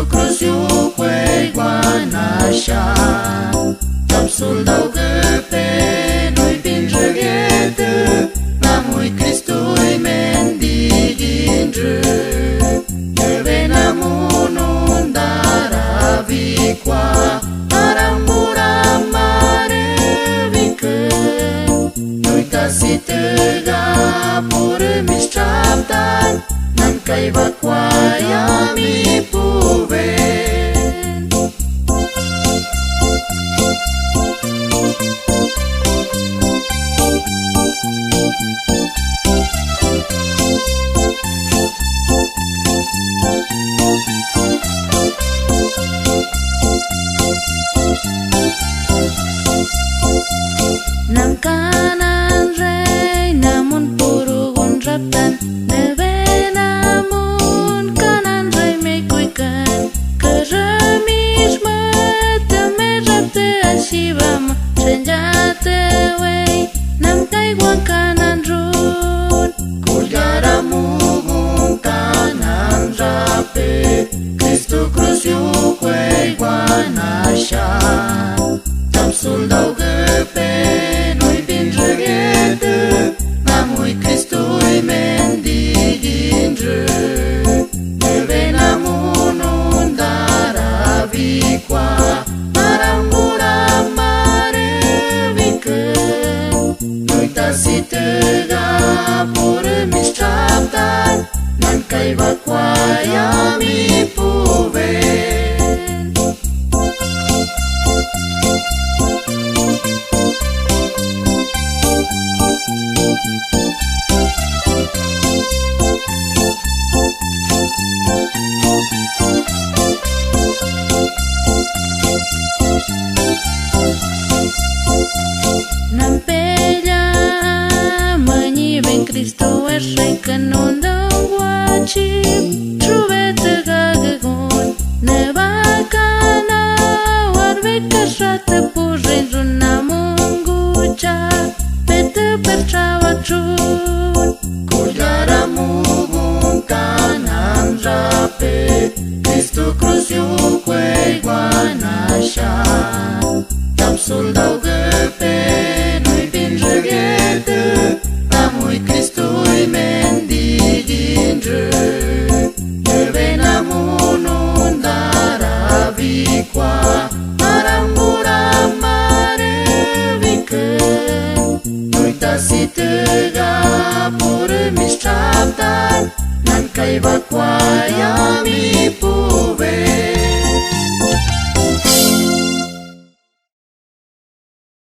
Cruciu quei guanasha Tapsul dau găpe nu-i pinjăghetă La mui Cristui mendiginjă Nevena munundara vicoa Arambura mare vică Nu-i tasi tăga pură mișceaptan N-am caiva coaia mi puve Nam kanan rei namun purugun raptan Neve namun kanan rei me kuikan Keramish mata me rapte ashivam Senjata wei nam kai guan kanan run Kuljara mugun kanan rape Cristo Cruciu quei guanasha Tapsul dau găpe nu-i pinjăghetă La mui Cristui mendiginjă Nevena munundara vicoa Arambura mare vică Nu-i tasi tăga pură mișceaptan N-am caiva coaia mi puve Nam pella mani ben Cristo errei că non dau guaci Truvete gagagon Neva cana Oarve cășată purre Runa mungucea Pete perceava ciun Culjara mugun canan rape Cristo Cruciu quei guanasha Tapsul dau găpe nu-i pinjăghetă La mui Cristui mendiginjă Nevena munundara vicoa Arambura mare vică Nu-i tasi tăga pură mișceaptan N-am caiva coaia mi puve